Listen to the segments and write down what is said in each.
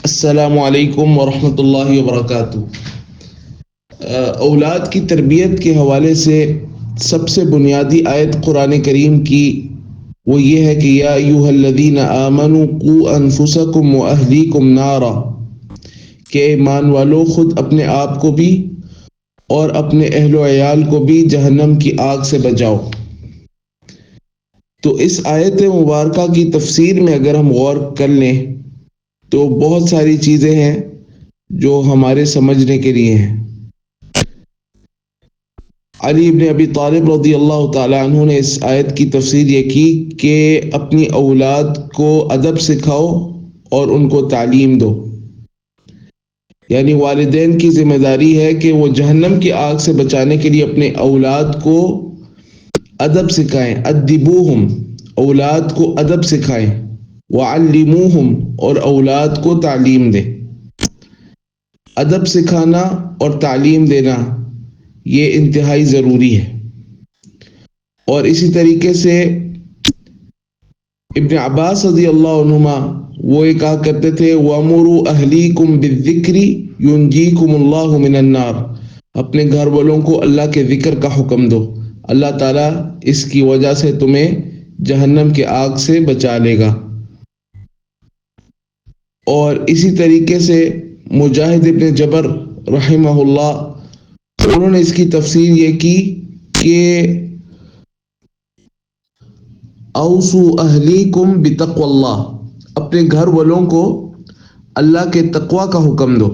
السلام علیکم ورحمۃ اللہ وبرکاتہ۔ اولاد کی تربیت کے حوالے سے سب سے بنیادی آیت قرآن کریم کی وہ یہ ہے کہ یا ایھا الذین آمنوا قوا انفسکم واہلیکم نارا، کہ ایمان والو خود اپنے آپ کو بھی اور اپنے اہل و عیال کو بھی جہنم کی آگ سے بچاؤ۔ تو اس آیت مبارکہ کی تفسیر میں اگر ہم غور کر لیں تو بہت ساری چیزیں ہیں جو ہمارے سمجھنے کے لیے ہیں۔ علی بن ابی طالب رضی اللہ تعالی عنہ نے اس آیت کی تفسیر یہ کی کہ اپنی اولاد کو ادب سکھاؤ اور ان کو تعلیم دو، یعنی والدین کی ذمہ داری ہے کہ وہ جہنم کی آگ سے بچانے کے لیے اپنے اولاد کو ادب سکھائیں، ادبوہم، اولاد کو ادب سکھائیں، وعلموہم، اور اولاد کو تعلیم دیں۔ ادب سکھانا اور تعلیم دینا یہ انتہائی ضروری ہے۔ اور اسی طریقے سے ابن عباس رضی اللہ عنہما وہ یہ کہا کرتے تھے وَأْمُرُوا أَهْلِيكُمْ بِالذِّكْرِ يُنْجِيكُمُ اللَّهُ مِنَ النَّارِ، اپنے گھر والوں کو اللہ کے ذکر کا حکم دو، اللہ تعالیٰ اس کی وجہ سے تمہیں جہنم کے آگ سے بچا لے گا۔ اور اسی طریقے سے مجاہد ابن جبر رحمہ اللہ انہوں نے اس کی تفسیر یہ کی کہ اوصوا اہلیکم بتقوی اللہ، اپنے گھر والوں کو اللہ کے تقوی کا حکم دو۔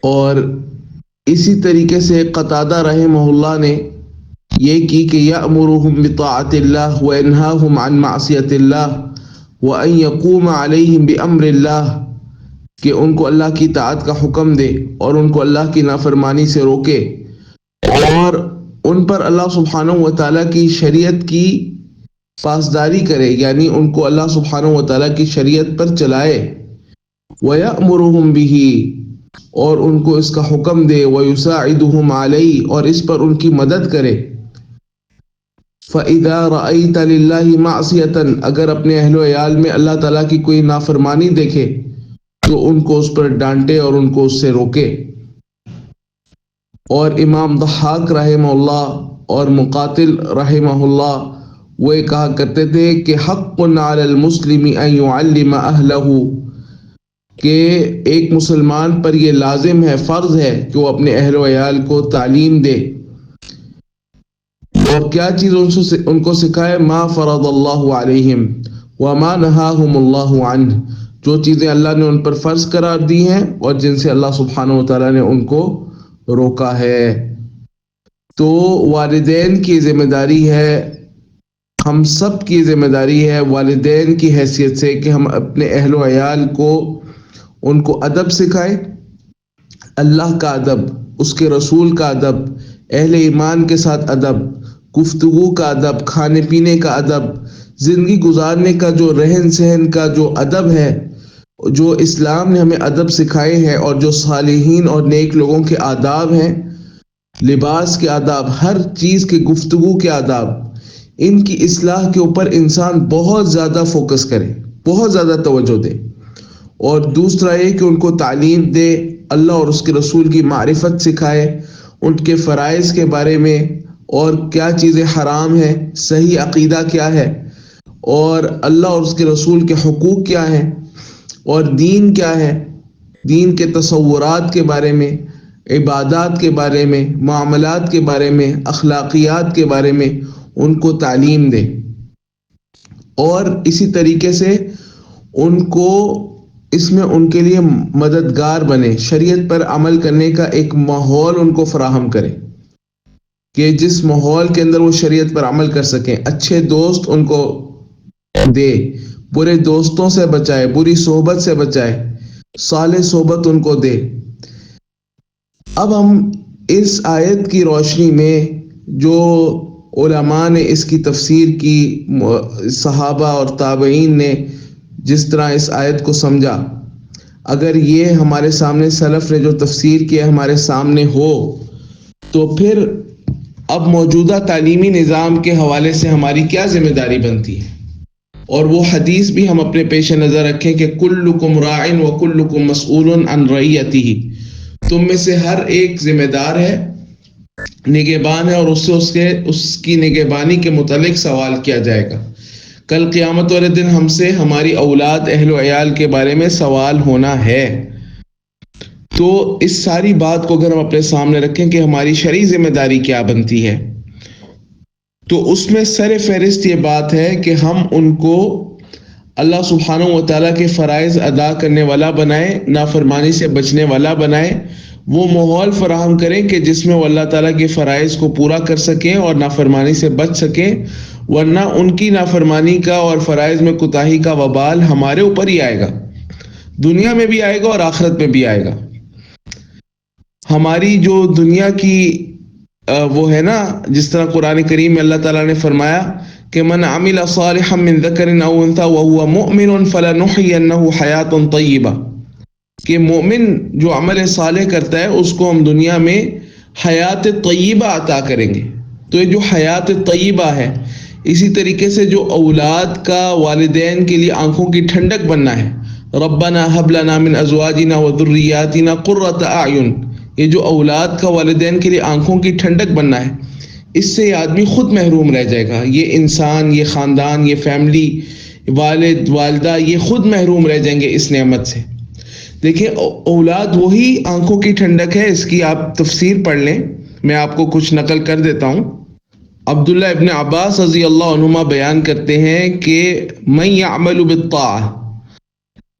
اور اسی طریقے سے قتادہ رحمہ اللہ نے یہ کی کہ یأمرہم بطاعت اللہ وینہاہم عن معصیت اللہ وان یقوم علیہم بامر اللہ، کہ ان کو اللہ کی طاعت کا حکم دے اور ان کو اللہ کی نافرمانی سے روکے، اور ان پر اللہ سبحانہ و تعالیٰ کی شریعت کی پاسداری کرے، یعنی ان کو اللہ سبحانہ و تعالیٰ کی شریعت پر چلائے۔ وَيَأْمُرُهُمْ بِهِ، اور ان کو اس کا حکم دے، وَيُسَاعِدُهُمْ عَلَيْهِ، اور اس پر ان کی مدد کرے۔ فَإِذَا رَأَيْتَ لِلَّهِ مَعْصِيَةً، اگر اپنے اہل و عیال میں اللہ تعالیٰ کی کوئی نافرمانی دیکھے تو ان کو اس پر ڈانٹے اور ان کو اس سے روکے۔ اور امام ضحاک رحمہ اللہ اور مقاتل رحمہ اللہ وہ یہ کہا کرتے تھے کہ حق علی المسلم ان يعلم اہلہ، کہ ایک مسلمان پر یہ لازم ہے، فرض ہے کہ وہ اپنے اہل و عیال کو تعلیم دے۔ اور کیا چیز ان کو سکھائے؟ ما فرض اللہ علیہم وما نہاہم اللہ عنہ، جو چیزیں اللہ نے ان پر فرض قرار دی ہیں اور جن سے اللہ سبحانہ و تعالیٰ نے ان کو روکا ہے۔ تو والدین کی ذمہ داری ہے، ہم سب کی ذمہ داری ہے والدین کی حیثیت سے کہ ہم اپنے اہل و عیال کو ان کو ادب سکھائیں، اللہ کا ادب، اس کے رسول کا ادب، اہل ایمان کے ساتھ ادب، گفتگو کا ادب، کھانے پینے کا ادب، زندگی گزارنے کا جو رہن سہن کا جو ادب ہے، جو اسلام نے ہمیں ادب سکھائے ہیں، اور جو صالحین اور نیک لوگوں کے آداب ہیں، لباس کے آداب، ہر چیز کے گفتگو کے آداب، ان کی اصلاح کے اوپر انسان بہت زیادہ فوکس کرے، بہت زیادہ توجہ دے۔ اور دوسرا یہ کہ ان کو تعلیم دے، اللہ اور اس کے رسول کی معرفت سکھائے، ان کے فرائض کے بارے میں، اور کیا چیزیں حرام ہیں، صحیح عقیدہ کیا ہے، اور اللہ اور اس کے رسول کے حقوق کیا ہیں، اور دین کیا ہے، دین کے تصورات کے بارے میں، عبادات کے بارے میں، معاملات کے بارے میں، اخلاقیات کے بارے میں ان کو تعلیم دے۔ اور اسی طریقے سے ان کو اس میں ان کے لیے مددگار بنے، شریعت پر عمل کرنے کا ایک ماحول ان کو فراہم کرے کہ جس ماحول کے اندر وہ شریعت پر عمل کر سکیں، اچھے دوست ان کو دے، برے دوستوں سے بچائے، بری صحبت سے بچائے، صالح صحبت ان کو دے۔ اب ہم اس آیت کی روشنی میں جو علماء نے اس کی تفسیر کی، صحابہ اور تابعین نے جس طرح اس آیت کو سمجھا، اگر یہ ہمارے سامنے سلف نے جو تفسیر کی ہمارے سامنے ہو تو پھر اب موجودہ تعلیمی نظام کے حوالے سے ہماری کیا ذمہ داری بنتی ہے؟ اور وہ حدیث بھی ہم اپنے پیش نظر رکھیں کہ کلکم راعن و کلکم مسئول عن رعیتہ، تم میں سے ہر ایک ذمہ دار ہے، نگہبان ہے، اور اس کی نگہبانی کے متعلق سوال کیا جائے گا۔ کل قیامت والے دن ہم سے ہماری اولاد، اہل و عیال کے بارے میں سوال ہونا ہے۔ تو اس ساری بات کو اگر ہم اپنے سامنے رکھیں کہ ہماری شرعی ذمہ داری کیا بنتی ہے، تو اس میں سر فہرست یہ بات ہے کہ ہم ان کو اللہ سبحانہ و تعالیٰ کے فرائض ادا کرنے والا بنائیں، نافرمانی سے بچنے والا بنائیں، وہ ماحول فراہم کریں کہ جس میں وہ اللہ تعالیٰ کے فرائض کو پورا کر سکیں اور نافرمانی سے بچ سکیں، ورنہ ان کی نافرمانی کا اور فرائض میں کوتاہی کا وبال ہمارے اوپر ہی آئے گا، دنیا میں بھی آئے گا اور آخرت میں بھی آئے گا۔ ہماری جو دنیا کی وہ ہے نا، جس طرح قرآن کریم میں اللہ تعالیٰ نے فرمایا کہ من عمل صالحا من ذکر او انثى وهو مؤمن فلنحيينه حیاۃ طیبہ، کہ مومن جو عمل صالح کرتا ہے اس کو ہم دنیا میں حیات طیبہ عطا کریں گے۔ تو یہ جو حیات طیبہ ہے، اسی طریقے سے جو اولاد کا والدین کے لیے آنکھوں کی ٹھنڈک بننا ہے، ربنا هب لنا من ازواجنا وذریاتنا قرۃ اعین، یہ جو اولاد کا والدین کے لیے آنکھوں کی ٹھنڈک بننا ہے، اس سے یہ آدمی خود محروم رہ جائے گا، یہ انسان، یہ خاندان، یہ فیملی، والد والدہ، یہ خود محروم رہ جائیں گے اس نعمت سے۔ دیکھیں اولاد وہی آنکھوں کی ٹھنڈک ہے، اس کی آپ تفسیر پڑھ لیں، میں آپ کو کچھ نقل کر دیتا ہوں۔ عبداللہ ابن عباس رضی اللہ عنہما بیان کرتے ہیں کہ من یعمل بالطاعہ،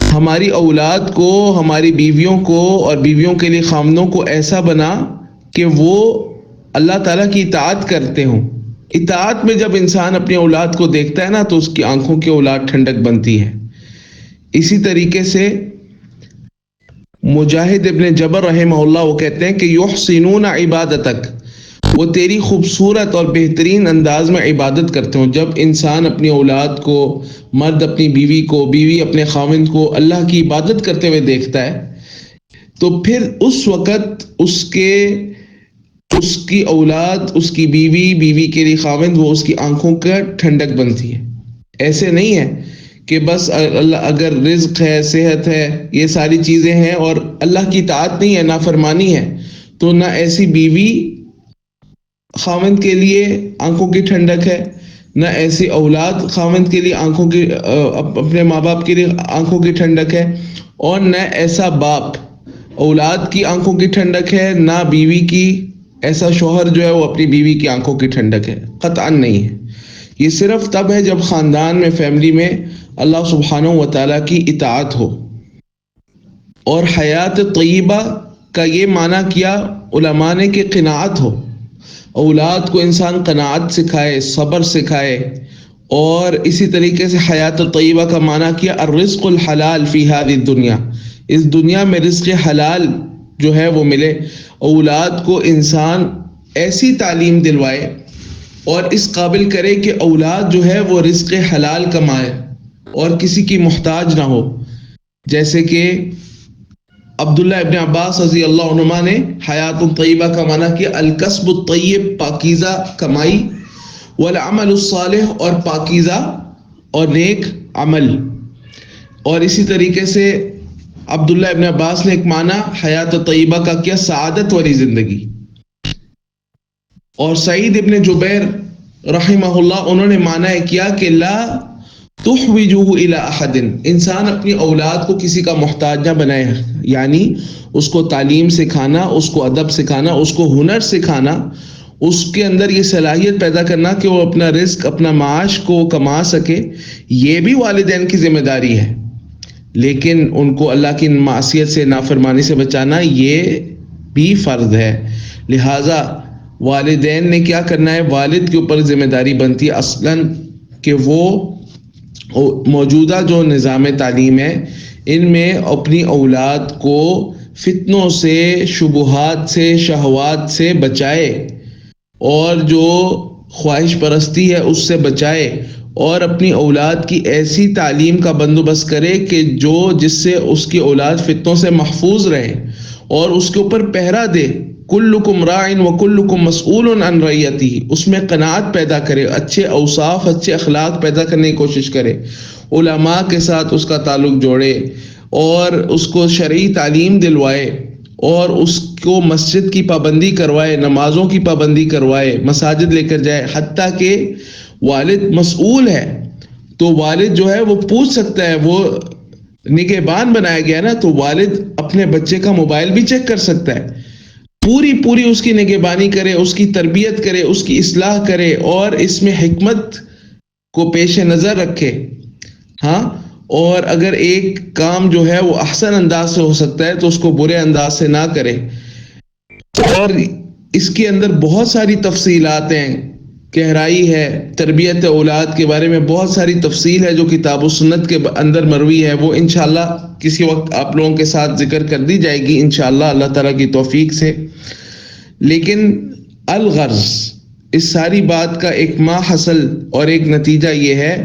ہماری اولاد کو، ہماری بیویوں کو اور بیویوں کے لیے خامدوں کو ایسا بنا کہ وہ اللہ تعالیٰ کی اطاعت کرتے ہوں۔ اطاعت میں جب انسان اپنی اولاد کو دیکھتا ہے نا تو اس کی آنکھوں کی اولاد ٹھنڈک بنتی ہے۔ اسی طریقے سے مجاہد ابن جبر رحمہ اللہ وہ کہتے ہیں کہ یحسنون عبادتک، وہ تیری خوبصورت اور بہترین انداز میں عبادت کرتے ہوں۔ جب انسان اپنی اولاد کو، مرد اپنی بیوی کو، بیوی اپنے خاوند کو اللہ کی عبادت کرتے ہوئے دیکھتا ہے تو پھر اس وقت اس کی اولاد، اس کی بیوی، بیوی کے لیے خاوند، وہ اس کی آنکھوں کا ٹھنڈک بنتی ہے۔ ایسے نہیں ہے کہ بس اللہ اگر رزق ہے، صحت ہے، یہ ساری چیزیں ہیں اور اللہ کی اطاعت نہیں ہے، نافرمانی ہے، تو نہ ایسی بیوی خاوند کے لیے آنکھوں کی ٹھنڈک ہے، نہ ایسی اولاد خاوند کے لیے آنکھوں کی، اپنے ماں باپ کے لیے آنکھوں کی ٹھنڈک ہے، اور نہ ایسا باپ اولاد کی آنکھوں کی ٹھنڈک ہے، نہ بیوی کی، ایسا شوہر جو ہے وہ اپنی بیوی کی آنکھوں کی ٹھنڈک ہے، قطعاً نہیں ہے۔ یہ صرف تب ہے جب خاندان میں، فیملی میں اللہ سبحانہ و تعالیٰ کی اطاعت ہو۔ اور حیات طیبہ کا یہ معنی کیا علماء نے کہ قناعت ہو، اولاد کو انسان قناعت سکھائے، صبر سکھائے، اور اسی طریقے سے حیات طیبہ کا معنی کیا الرزق الحلال فی هذه الدنیا، اس دنیا میں رزق حلال جو ہے وہ ملے۔ اولاد کو انسان ایسی تعلیم دلوائے اور اس قابل کرے کہ اولاد جو ہے وہ رزق حلال کمائے اور کسی کی محتاج نہ ہو، جیسے کہ عبداللہ ابن عباس رضی اللہ عنہما نے حیات طیبہ کا معنی کیا الکسب الطیب، پاکیزہ کمائی، والعمل الصالح، اور پاکیزہ اور نیک عمل۔ اور اسی طریقے سے عبداللہ ابن عباس نے ایک معنی حیات طیبہ کا کیا سعادت والی زندگی۔ اور سعید ابن جبیر رحمہ اللہ انہوں نے معنی کیا کہ لا تحوجوہ الی احد، انسان اپنی اولاد کو کسی کا محتاج نہ بنائے، یعنی اس کو تعلیم سکھانا، اس کو ادب سکھانا، اس کو ہنر سکھانا، اس کے اندر یہ صلاحیت پیدا کرنا کہ وہ اپنا رزق، اپنا معاش کو کما سکے، یہ بھی والدین کی ذمہ داری ہے۔ لیکن ان کو اللہ کی معصیت سے، نافرمانی سے بچانا یہ بھی فرض ہے۔ لہٰذا والدین نے کیا کرنا ہے، والد کے اوپر ذمہ داری بنتی ہے اصلاً کہ وہ موجودہ جو نظام تعلیم ہے ان میں اپنی اولاد کو فتنوں سے، شبہات سے، شہوات سے بچائے، اور جو خواہش پرستی ہے اس سے بچائے، اور اپنی اولاد کی ایسی تعلیم کا بندوبست کرے کہ جس سے اس کی اولاد فتنوں سے محفوظ رہے، اور اس کے اوپر پہرا دے کلکم راع وکلکم مسئول عن رعیتہ، اس میں قناعت پیدا کرے، اچھے اوصاف اچھے اخلاق پیدا کرنے کی کوشش کرے، علماء کے ساتھ اس کا تعلق جوڑے اور اس کو شرعی تعلیم دلوائے اور اس کو مسجد کی پابندی کروائے، نمازوں کی پابندی کروائے، مساجد لے کر جائے، حتیٰ کہ والد مسئول ہے تو والد جو ہے وہ پوچھ سکتا ہے، وہ نگہبان بنایا گیا نا، تو والد اپنے بچے کا موبائل بھی چیک کر سکتا ہے، پوری اس کی نگہبانی کرے، اس کی تربیت کرے، اس کی اصلاح کرے اور اس میں حکمت کو پیش نظر رکھے. ہاں، اور اگر ایک کام جو ہے وہ احسن انداز سے ہو سکتا ہے تو اس کو برے انداز سے نہ کرے. اور اس کے اندر بہت ساری تفصیلات ہیں، گہرائی ہے، تربیت اولاد کے بارے میں بہت ساری تفصیل ہے جو کتاب و سنت کے اندر مروی ہے، وہ انشاءاللہ کسی وقت آپ لوگوں کے ساتھ ذکر کر دی جائے گی انشاءاللہ اللہ تعالیٰ کی توفیق سے. لیکن الغرض اس ساری بات کا ایک ماحصل اور ایک نتیجہ یہ ہے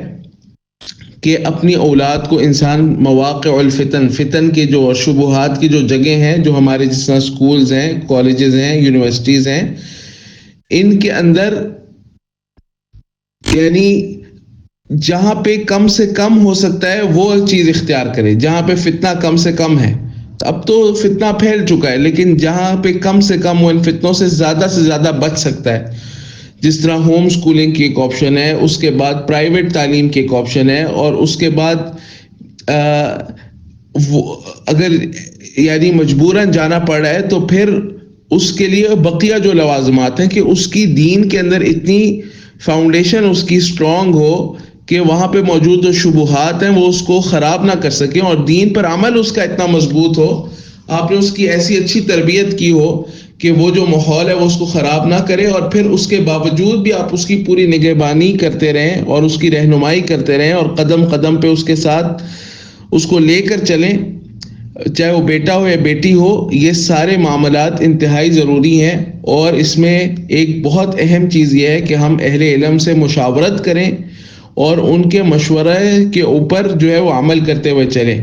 کہ اپنی اولاد کو انسان مواقع الفتن، فتن کے جو شبہات کی جو جگہ ہیں، جو ہمارے جس طرح سکولز ہیں، کالجز ہیں، یونیورسٹیز ہیں، ان کے اندر یعنی جہاں پہ کم سے کم ہو سکتا ہے وہ چیز اختیار کرے، جہاں پہ فتنہ کم سے کم ہے. اب تو فتنہ پھیل چکا ہے، لیکن جہاں پہ کم سے کم وہ ان فتنوں سے زیادہ بچ سکتا ہے، جس طرح ہوم سکولنگ کی ایک آپشن ہے، اس کے بعد پرائیویٹ تعلیم کی ایک آپشن ہے، اور اس کے بعد اگر یعنی مجبوراً جانا پڑ رہا ہے تو پھر اس کے لیے بقیہ جو لوازمات ہیں کہ اس کی دین کے اندر اتنی فاؤنڈیشن اس کی سٹرونگ ہو کہ وہاں پہ موجود جو شبہات ہیں وہ اس کو خراب نہ کر سکیں، اور دین پر عمل اس کا اتنا مضبوط ہو، آپ نے اس کی ایسی اچھی تربیت کی ہو کہ وہ جو ماحول ہے وہ اس کو خراب نہ کرے، اور پھر اس کے باوجود بھی آپ اس کی پوری نگہبانی کرتے رہیں اور اس کی رہنمائی کرتے رہیں اور قدم قدم پہ اس کے ساتھ اس کو لے کر چلیں، چاہے وہ بیٹا ہو یا بیٹی ہو. یہ سارے معاملات انتہائی ضروری ہیں، اور اس میں ایک بہت اہم چیز یہ ہے کہ ہم اہل علم سے مشاورت کریں اور ان کے مشورے کے اوپر جو ہے وہ عمل کرتے ہوئے چلیں.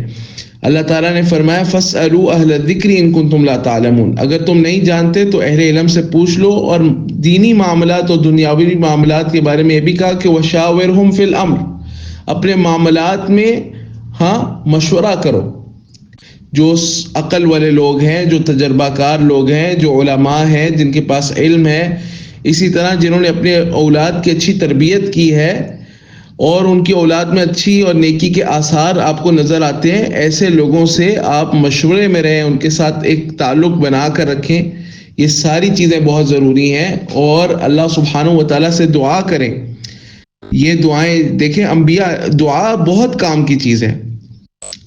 اللہ تعالیٰ نے فرمایا فَاسْأَلُوا أَهْلَ الذِّكْرِ إِن كُنتُمْ لَا تَعْلَمُونَ، اگر تم نہیں جانتے تو اہل علم سے پوچھ لو. اور دینی معاملات اور دنیاوی معاملات کے بارے میں یہ بھی کہا کہ وَشَاوِرْهُمْ فِي الْأَمْرِ، اپنے معاملات میں مشورہ کرو. جو عقل والے لوگ ہیں، جو تجربہ کار لوگ ہیں، جو علماء ہیں، جن کے پاس علم ہے، اسی طرح جنہوں نے اپنے اولاد کی اچھی تربیت کی ہے اور ان کی اولاد میں اچھی اور نیکی کے آثار آپ کو نظر آتے ہیں، ایسے لوگوں سے آپ مشورے میں رہیں، ان کے ساتھ ایک تعلق بنا کر رکھیں. یہ ساری چیزیں بہت ضروری ہیں، اور اللہ سبحانہ و تعالیٰ سے دعا کریں. یہ دعائیں دیکھیں، انبیاء دعا بہت کام کی چیز ہے.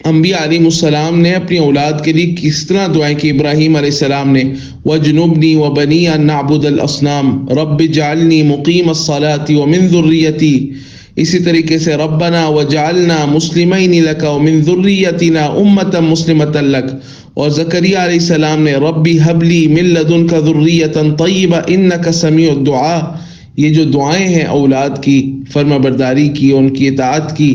انبیاء علیہ السلام نے اپنی اولاد کے لیے کس طرح دعائیں کی. ابراہیم علیہ السلام نے وَجْنُبْنِي وَبَنِيَّ أَن نَّعْبُدَ الْأَصْنَامَ رَبِّ اجْعَلْنِي مُقِيمَ الصَّلَاةِ وَمِن ذُرِّيَّتِي، اسی طریقے سے ربنا وجعلنا مسلمین لک ومن ذریتنا امۃ مسلمۃ لک. اور زکریہ علیہ السلام نے ربی حب لی من لدنک ذریۃ طیبہ انک سمیع الدعاء. یہ جو دعائیں ہیں اولاد کی فرما برداری کی، ان کی اطاعت کی،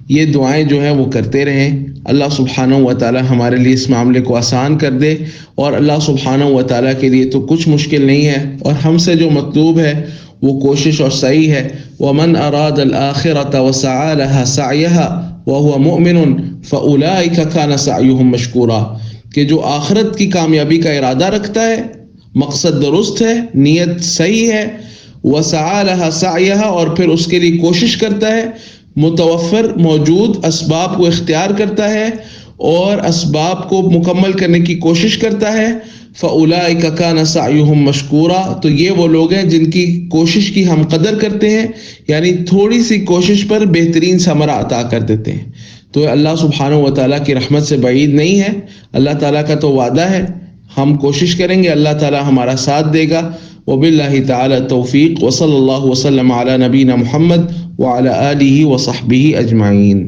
یہ دعائیں جو ہیں وہ کرتے رہیں. اللہ سبحانہ و تعالی ہمارے لیے اس معاملے کو آسان کر دے، اور اللہ سبحانہ و تعالی کے لیے تو کچھ مشکل نہیں ہے، اور ہم سے جو مطلوب ہے وہ کوشش اور سعی ہے. وَمَنْ أَرَادَ الْآخِرَةَ وَسَعَى لَهَا سَعْيَهَا وَهُوَ مُؤْمِنٌ فَأُولَٰئِكَ كَانَ سَعْيُهُمْ مَشْكُورًا، کہ جو آخرت کی کامیابی کا ارادہ رکھتا ہے، مقصد درست ہے، نیت صحیح ہے، وَسَعَى لَهَا سَعْيَهَا، اور پھر اس کے لیے کوشش کرتا ہے، متوفر موجود اسباب کو اختیار کرتا ہے اور اسباب کو مکمل کرنے کی کوشش کرتا ہے، فَأُولَٰئِكَ كَانَ سَعْيُهُمْ مَشْكُورًا، تو یہ وہ لوگ ہیں جن کی کوشش کی ہم قدر کرتے ہیں، یعنی تھوڑی سی کوشش پر بہترین ثمرہ عطا کر دیتے ہیں. تو اللہ سبحانہ و تعالیٰ کی رحمت سے بعید نہیں ہے، اللہ تعالیٰ کا تو وعدہ ہے، ہم کوشش کریں گے اللہ تعالیٰ ہمارا ساتھ دے گا. وباللہ تعالی توفیق، وصلی اللہ وسلم علی نبینا محمد وعلی آلہ وصحبہ اجمعین.